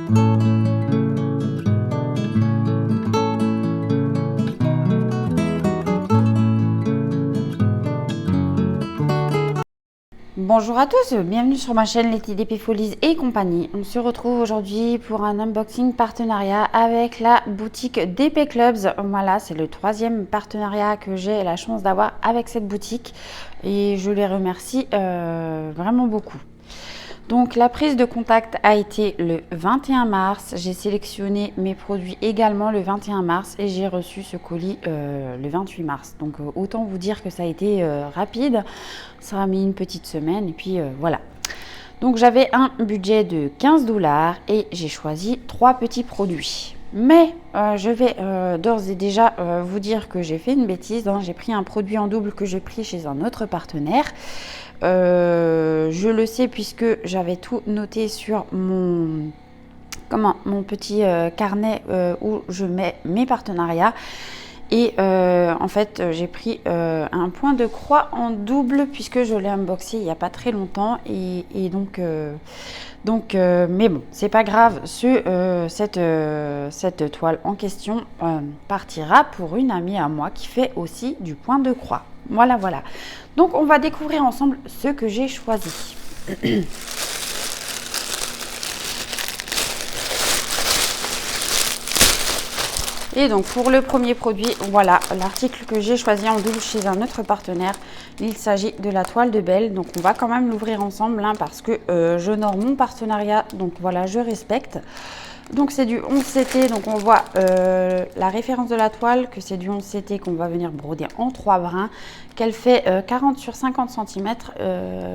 Bonjour à tous, bienvenue sur ma chaîne Les TDP Folies et compagnie. On se retrouve aujourd'hui pour un unboxing partenariat avec la boutique DP Clubs. Voilà, c'est le 3e partenariat que j'ai la chance d'avoir avec cette boutique et je les remercie vraiment beaucoup. Donc la prise de contact a été le 21 mars, j'ai sélectionné mes produits également le 21 mars et j'ai reçu ce colis le 28 mars. Donc autant vous dire que ça a été rapide, ça a mis une petite semaine et puis voilà. Donc j'avais un budget de 15 $ et j'ai choisi 3 petits produits. Mais je vais d'ores et déjà vous dire que j'ai fait une bêtise, hein. J'ai pris un produit en double que j'ai pris chez un autre partenaire. Je le sais puisque j'avais tout noté sur mon petit carnet où je mets mes partenariats. Et en fait, j'ai pris un point de croix en double puisque je l'ai unboxé il n'y a pas très longtemps. Et donc, mais bon, c'est pas grave. Cette toile en question partira pour une amie à moi qui fait aussi du point de croix. Voilà, voilà. Donc, on va découvrir ensemble ce que j'ai choisi. Et donc pour le premier produit, voilà l'article que j'ai choisi en double chez un autre partenaire. Il s'agit de la toile de Belle. Donc on va quand même l'ouvrir ensemble hein, parce que j'honore mon partenariat. Donc voilà, je respecte. Donc c'est du 11 CT. Donc on voit la référence de la toile, que c'est du 11 CT qu'on va venir broder en 3 brins. Qu'elle fait 40 sur 50 cm.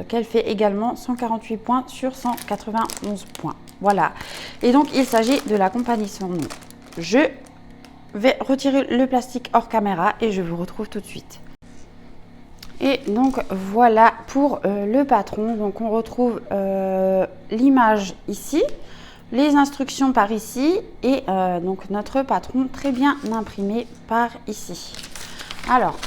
Qu'elle fait également 148 points sur 191 points. Voilà. Et donc il s'agit de la compagnie sans nom. Je vais retirer le plastique hors caméra et je vous retrouve tout de suite. Et donc voilà pour le patron. Donc on retrouve l'image ici, les instructions par ici et donc notre patron très bien imprimé par ici. Alors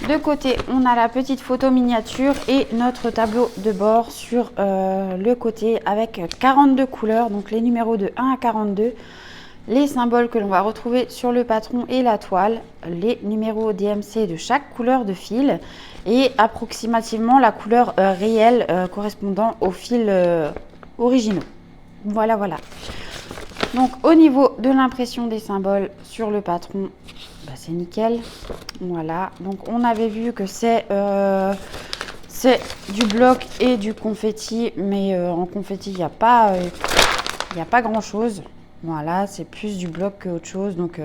de côté on a la petite photo miniature et notre tableau de bord sur le côté avec 42 couleurs, donc les numéros de 1 à 42. Les symboles que l'on va retrouver sur le patron et la toile, les numéros DMC de chaque couleur de fil et approximativement la couleur réelle correspondant aux fils originaux. Voilà, voilà. Donc au niveau de l'impression des symboles sur le patron, bah, c'est nickel. Voilà, donc on avait vu que c'est du bloc et du confetti, mais en confetti il n'y a pas grand chose. Voilà, c'est plus du bloc qu'autre chose. Donc,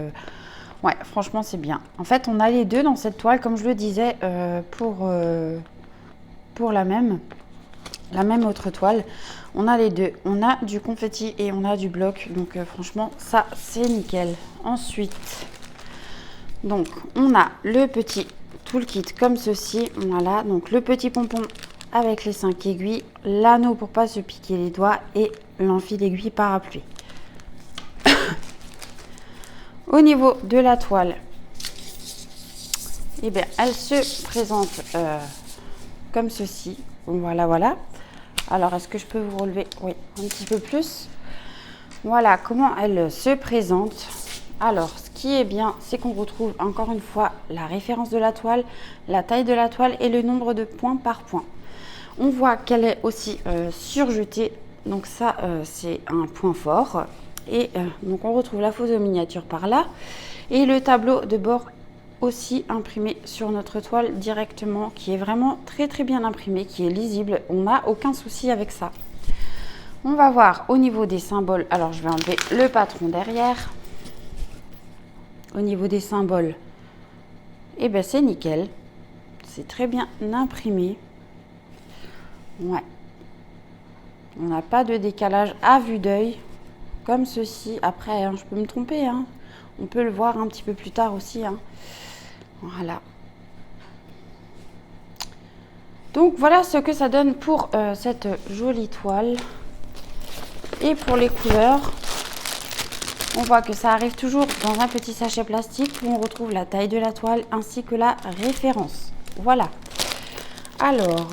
ouais, franchement, c'est bien. En fait, on a les deux dans cette toile, comme je le disais, pour la même autre toile. On a les deux. On a du confetti et on a du bloc. Donc, franchement, ça, c'est nickel. Ensuite, donc, on a le petit toolkit comme ceci. Voilà, donc le petit pompon avec les 5 aiguilles, l'anneau pour pas se piquer les doigts et l'amphi d'aiguille parapluie. Au niveau de la toile, eh bien, elle se présente comme ceci. Voilà, voilà. Alors, est-ce que je peux vous relever? Oui, un petit peu plus. Voilà comment elle se présente. Alors, ce qui est bien, c'est qu'on retrouve encore une fois la référence de la toile, la taille de la toile et le nombre de points par point. On voit qu'elle est aussi surjetée. Donc ça, c'est un point fort. Et donc on retrouve la photo miniature par là et le tableau de bord aussi imprimé sur notre toile directement, qui est vraiment très très bien imprimé, qui est lisible. On n'a aucun souci avec ça. On va voir au niveau des symboles. Alors je vais enlever le patron derrière. Au niveau des symboles, et ben c'est nickel, c'est très bien imprimé. Ouais, on n'a pas de décalage à vue d'œil. Comme ceci. Après, hein, je peux me tromper. Hein. On peut le voir un petit peu plus tard aussi. Hein. Voilà. Donc, voilà ce que ça donne pour cette jolie toile. Et pour les couleurs, on voit que ça arrive toujours dans un petit sachet plastique où on retrouve la taille de la toile ainsi que la référence. Voilà. Alors...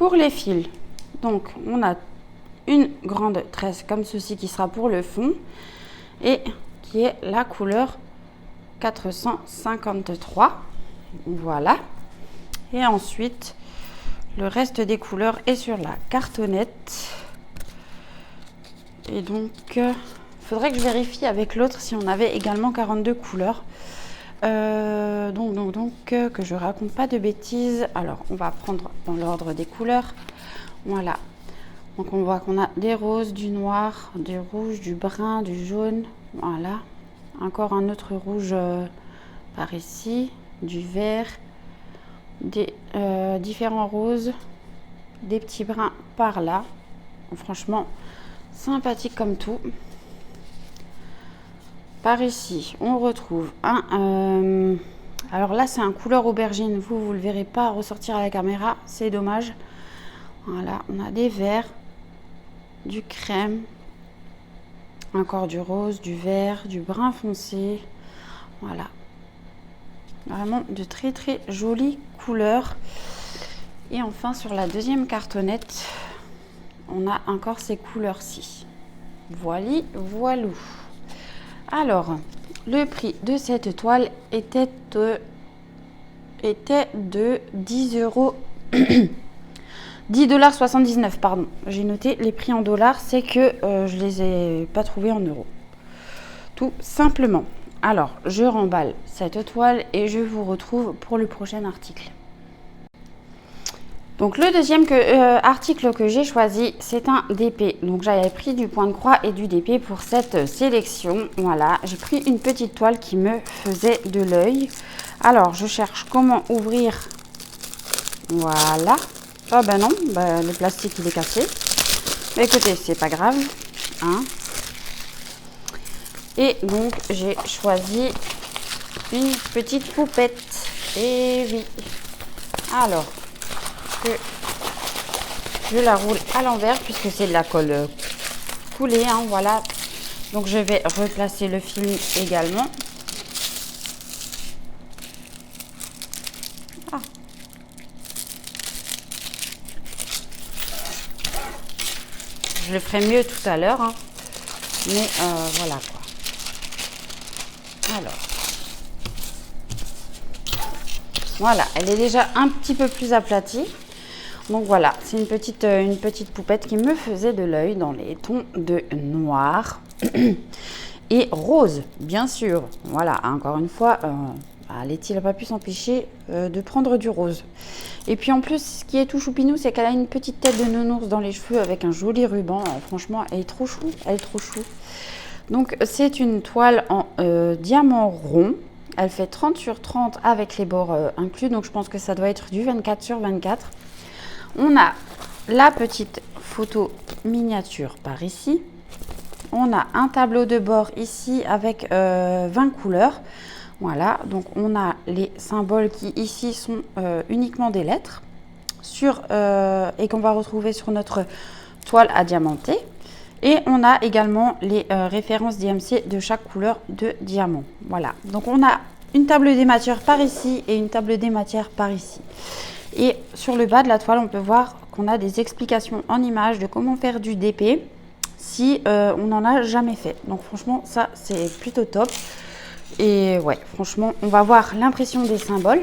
Pour les fils, donc on a une grande tresse comme ceci qui sera pour le fond et qui est la couleur 453. Voilà. Et ensuite, le reste des couleurs est sur la cartonnette. Et donc, il faudrait que je vérifie avec l'autre si on avait également 42 couleurs. Que je raconte pas de bêtises. Alors, on va prendre dans l'ordre des couleurs. Voilà. Donc, on voit qu'on a des roses, du noir, du rouge, du brun, du jaune. Voilà. Encore un autre rouge par ici, du vert, des différents roses, des petits bruns par là. Franchement, sympathique comme tout. Par ici, on retrouve un... alors là, c'est un couleur aubergine. Vous le verrez pas ressortir à la caméra. C'est dommage. Voilà, on a des verts, du crème, encore du rose, du vert, du brun foncé. Voilà. Vraiment de très très jolies couleurs. Et enfin, sur la deuxième cartonnette, on a encore ces couleurs-ci. Voili, voilou. Alors, le prix de cette toile était de 10 euros. 10,79 $, pardon. J'ai noté les prix en dollars, c'est que je les ai pas trouvés en euros. Tout simplement. Alors, je remballe cette toile et je vous retrouve pour le prochain article. Donc le deuxième article que j'ai choisi, c'est un DP. Donc j'avais pris du point de croix et du DP pour cette sélection. Voilà, j'ai pris une petite toile qui me faisait de l'œil. Alors je cherche comment ouvrir. Voilà. Ah ben non, le plastique il est cassé. Mais écoutez, c'est pas grave. Hein. Et donc j'ai choisi une petite poupette. Et oui. Alors. Je la roule à l'envers puisque c'est de la colle coulée, hein, voilà. Donc je vais replacer le film également. Ah. Je le ferai mieux tout à l'heure, hein. Mais voilà quoi. Alors, voilà, elle est déjà un petit peu plus aplatie. Donc voilà, c'est une petite poupette qui me faisait de l'œil dans les tons de noir et rose, bien sûr. Voilà, encore une fois, Letty n'a pas pu s'empêcher de prendre du rose. Et puis en plus, ce qui est tout choupinou, c'est qu'elle a une petite tête de nounours dans les cheveux avec un joli ruban. Franchement, elle est trop chou, elle est trop chou. Donc c'est une toile en diamant rond. Elle fait 30 sur 30 avec les bords inclus, donc je pense que ça doit être du 24 sur 24. On a la petite photo miniature par ici. On a un tableau de bord ici avec 20 couleurs. Voilà, donc on a les symboles qui ici sont uniquement des lettres et qu'on va retrouver sur notre toile à diamanter. Et on a également les références DMC de chaque couleur de diamant. Voilà, donc on a une table des matières par ici et une table des matières par ici. Et sur le bas de la toile, on peut voir qu'on a des explications en images de comment faire du DP si on n'en a jamais fait. Donc franchement, ça c'est plutôt top. Et ouais, franchement, on va voir l'impression des symboles.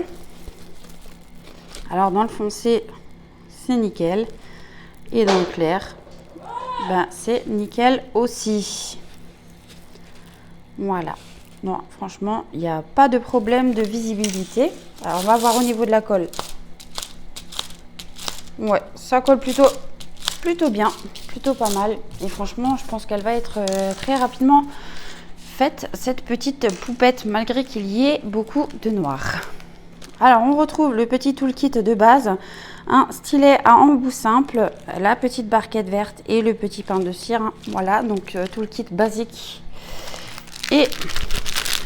Alors dans le foncé, c'est nickel. Et dans le clair, c'est nickel aussi. Voilà. Non, franchement, il n'y a pas de problème de visibilité. Alors on va voir au niveau de la colle. Ouais, ça colle plutôt bien, plutôt pas mal. Et franchement, je pense qu'elle va être très rapidement faite, cette petite poupette, malgré qu'il y ait beaucoup de noir. Alors, on retrouve le petit toolkit de base, un stylet à embout simple, la petite barquette verte et le petit pain de cire. Voilà, donc toolkit basique. Et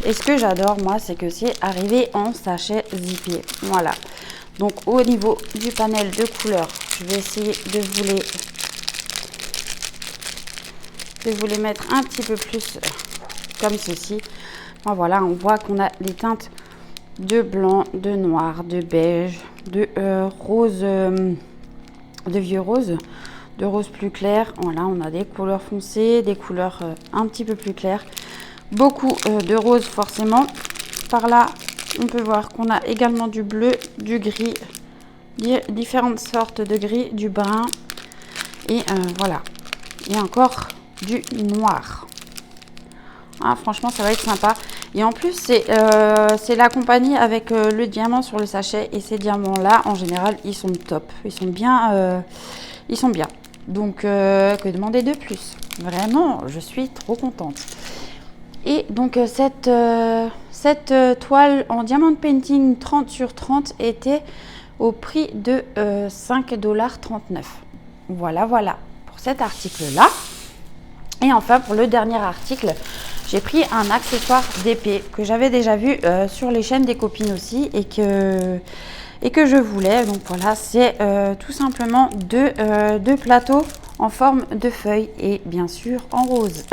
ce que j'adore, moi, c'est que c'est arrivé en sachet zippé. Voilà. Donc au niveau du panel de couleurs, je vais essayer de vous les mettre un petit peu plus comme ceci. Bon, voilà, on voit qu'on a des teintes de blanc, de noir, de beige, de rose de vieux rose, de rose plus clair. Voilà, on a des couleurs foncées, des couleurs un petit peu plus claires. Beaucoup de rose forcément. Par là, on peut voir qu'on a également du bleu, du gris, différentes sortes de gris, du brun. Et voilà. Et encore du noir. Ah, franchement, ça va être sympa. Et en plus, c'est la compagnie avec le diamant sur le sachet. Et ces diamants-là, en général, ils sont top. Ils sont bien. Donc, que demander de plus? Vraiment, je suis trop contente. Et donc, cette toile en diamond painting 30 sur 30 était au prix de 5,39 $. Voilà, voilà pour cet article-là. Et enfin, pour le dernier article, j'ai pris un accessoire d'épée que j'avais déjà vu sur les chaînes des copines aussi et que je voulais. Donc voilà, c'est tout simplement deux plateaux en forme de feuille et bien sûr en rose.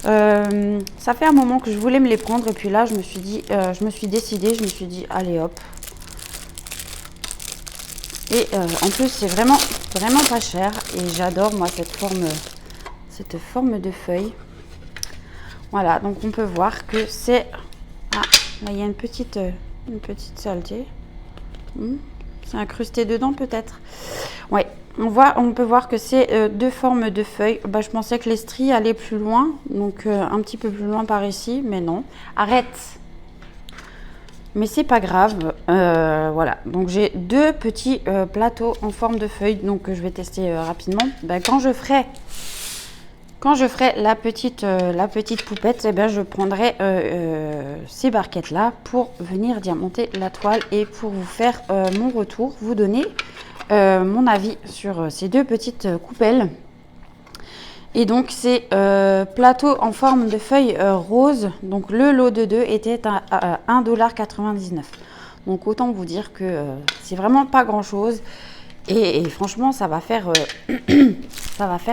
Ça fait un moment que je voulais me les prendre et puis là je me suis décidée, je me suis dit allez hop. Et en plus c'est vraiment pas cher et j'adore moi cette forme de feuille. Voilà, donc on peut voir que c'est... Ah, là il y a une petite saleté. C'est incrusté dedans peut-être. Ouais, on peut voir que c'est deux formes de feuilles. Bah, je pensais que les stries allaient plus loin, donc un petit peu plus loin par ici, mais non. Arrête! Mais c'est pas grave. Voilà, donc j'ai deux petits plateaux en forme de feuille, donc je vais tester rapidement. Bah, quand je ferai la petite poupette, eh bien, je prendrai ces barquettes là pour venir diamanter la toile et pour vous faire mon retour, vous donner mon avis sur ces deux petites coupelles. Et donc ces plateaux en forme de feuille rose, donc le lot de deux était à 1,99 $. Donc autant vous dire que c'est vraiment pas grand chose et franchement ça va faire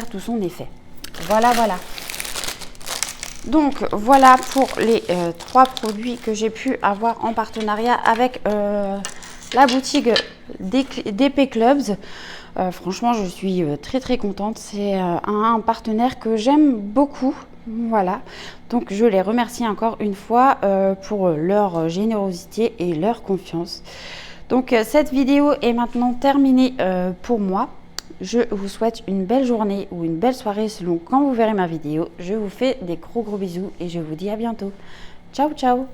tout son effet. Voilà, voilà. Donc voilà pour les 3 produits que j'ai pu avoir en partenariat avec la boutique d'Épée Clubs. Franchement, je suis très contente. C'est un partenaire que j'aime beaucoup. Voilà. Donc je les remercie encore une fois pour leur générosité et leur confiance. Donc cette vidéo est maintenant terminée pour moi. Je vous souhaite une belle journée ou une belle soirée selon quand vous verrez ma vidéo. Je vous fais des gros bisous et je vous dis à bientôt. Ciao, ciao!